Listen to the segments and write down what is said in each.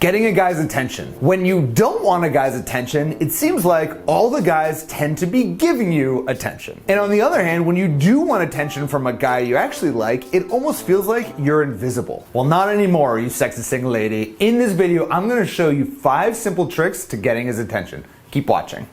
Getting a guy's attention. When you don't want a guy's attention, it seems like all the guys tend to be giving you attention. And on the other hand, when you do want attention from a guy you actually like, it almost feels like you're invisible. Well, not anymore, you sexy single lady. In this video, I'm gonna show you 5 simple tricks to getting his attention. Keep watching.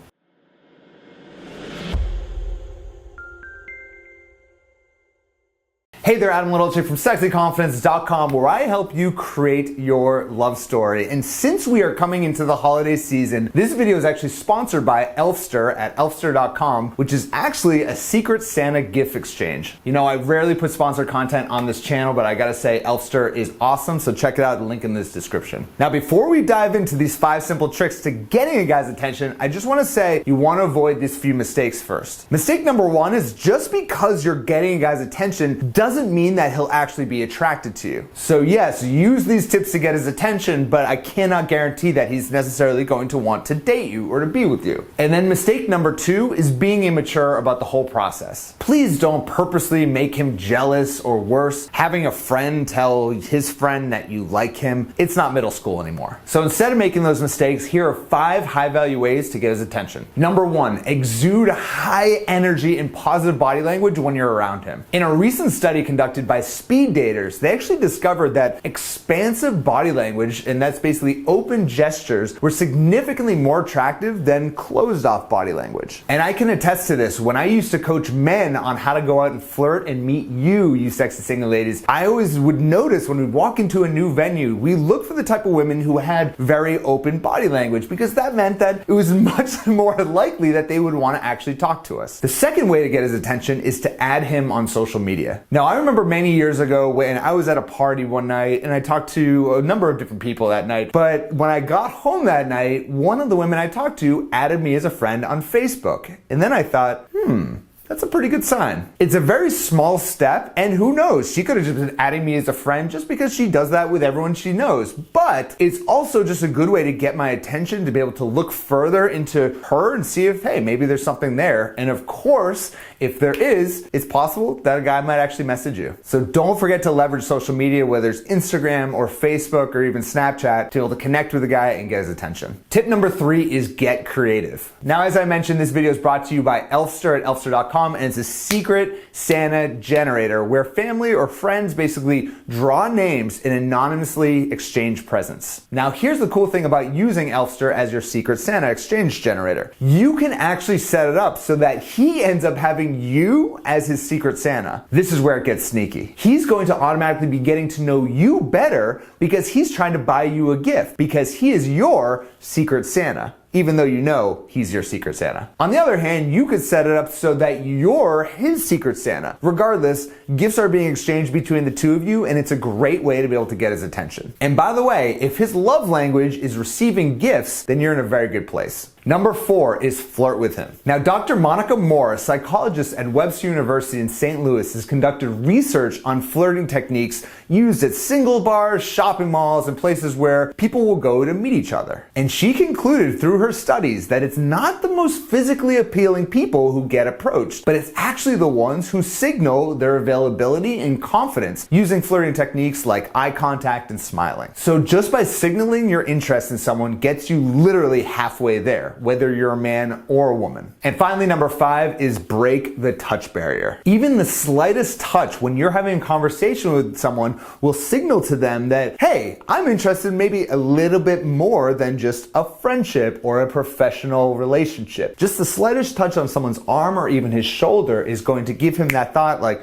Hey there, Adam Littlechip from sexyconfidence.com, where I help you create your love story. And since we are coming into the holiday season, this video is actually sponsored by Elfster at elfster.com, which is actually a Secret Santa gift exchange. You know, I rarely put sponsored content on this channel, but I gotta say Elfster is awesome, so check it out, the link in this description. Now, before we dive into these 5 simple tricks to getting a guy's attention, I just wanna say you wanna avoid these few mistakes first. Mistake number 1 is just because you're getting a guy's attention doesn't mean that he'll actually be attracted to you. So yes, use these tips to get his attention, but I cannot guarantee that he's necessarily going to want to date you or to be with you. And then mistake number 2 is being immature about the whole process. Please don't purposely make him jealous, or worse, having a friend tell his friend that you like him. It's not middle school anymore. So instead of making those mistakes, here are 5 high-value ways to get his attention. Number 1, exude high energy and positive body language when you're around him. In a recent study conducted by speed daters, they actually discovered that expansive body language, and that's basically open gestures, were significantly more attractive than closed off body language. And I can attest to this. When I used to coach men on how to go out and flirt and meet you sexy single ladies, I always would notice when we walk into a new venue, we look for the type of women who had very open body language, because that meant that it was much more likely that they would want to actually talk to us. The second way to get his attention is to add him on social media. Now, I remember many years ago when I was at a party one night and I talked to a number of different people that night, but when I got home that night, one of the women I talked to added me as a friend on Facebook. And then I thought, that's a pretty good sign. It's a very small step, and who knows, she could have just been adding me as a friend just because she does that with everyone she knows. But it's also just a good way to get my attention, to be able to look further into her and see if, hey, maybe there's something there. And of course, if there is, it's possible that a guy might actually message you. So don't forget to leverage social media, whether it's Instagram or Facebook or even Snapchat, to be able to connect with a guy and get his attention. Tip number 3 is get creative. Now, as I mentioned, this video is brought to you by Elfster at elfster.com. And it's a Secret Santa generator where family or friends basically draw names and anonymously exchange presents. Now, here's the cool thing about using Elfster as your Secret Santa exchange generator. You can actually set it up so that he ends up having you as his Secret Santa. This is where it gets sneaky. He's going to automatically be getting to know you better because he's trying to buy you a gift, because he is your Secret Santa, even though you know he's your Secret Santa. On the other hand, you could set it up so that you're his Secret Santa. Regardless, gifts are being exchanged between the two of you, and it's a great way to be able to get his attention. And by the way, if his love language is receiving gifts, then you're in a very good place. Number 4 is flirt with him. Now, Dr. Monica Moore, a psychologist at Webster University in St. Louis, has conducted research on flirting techniques used at single bars, shopping malls, and places where people will go to meet each other. And she concluded through her studies that it's not the most physically appealing people who get approached, but it's actually the ones who signal their availability and confidence using flirting techniques like eye contact and smiling. So just by signaling your interest in someone gets you literally halfway there, whether you're a man or a woman. And finally, number 5 is break the touch barrier. Even the slightest touch when you're having a conversation with someone will signal to them that, hey, I'm interested maybe a little bit more than just a friendship or a professional relationship. Just the slightest touch on someone's arm or even his shoulder is going to give him that thought like,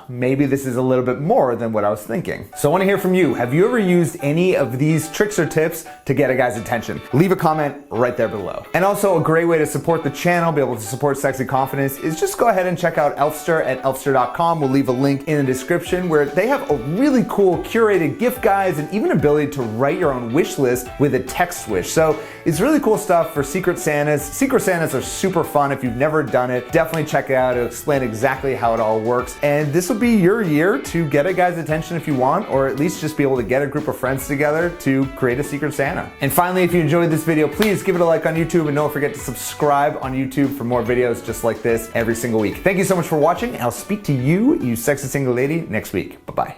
maybe this is a little bit more than what I was thinking. So I want to hear from you. Have you ever used any of these tricks or tips to get a guy's attention? Leave a comment right there below. And also, a great way to support the channel, be able to support Sexy Confidence, is just go ahead and check out Elfster at elfster.com. We'll leave a link in the description where they have a really cool curated gift guides and even ability to write your own wish list with a text wish. So it's really cool stuff for Secret Santas. Secret Santas are super fun. If you've never done it, definitely check it out. It'll explain exactly how it all works. And this will be your year to get a guy's attention if you want, or at least just be able to get a group of friends together to create a Secret Santa. And finally, if you enjoyed this video, please give it a like on YouTube, and don't forget to subscribe on YouTube for more videos just like this every single week. Thank you so much for watching, and I'll speak to you sexy single lady, next week. Bye-bye.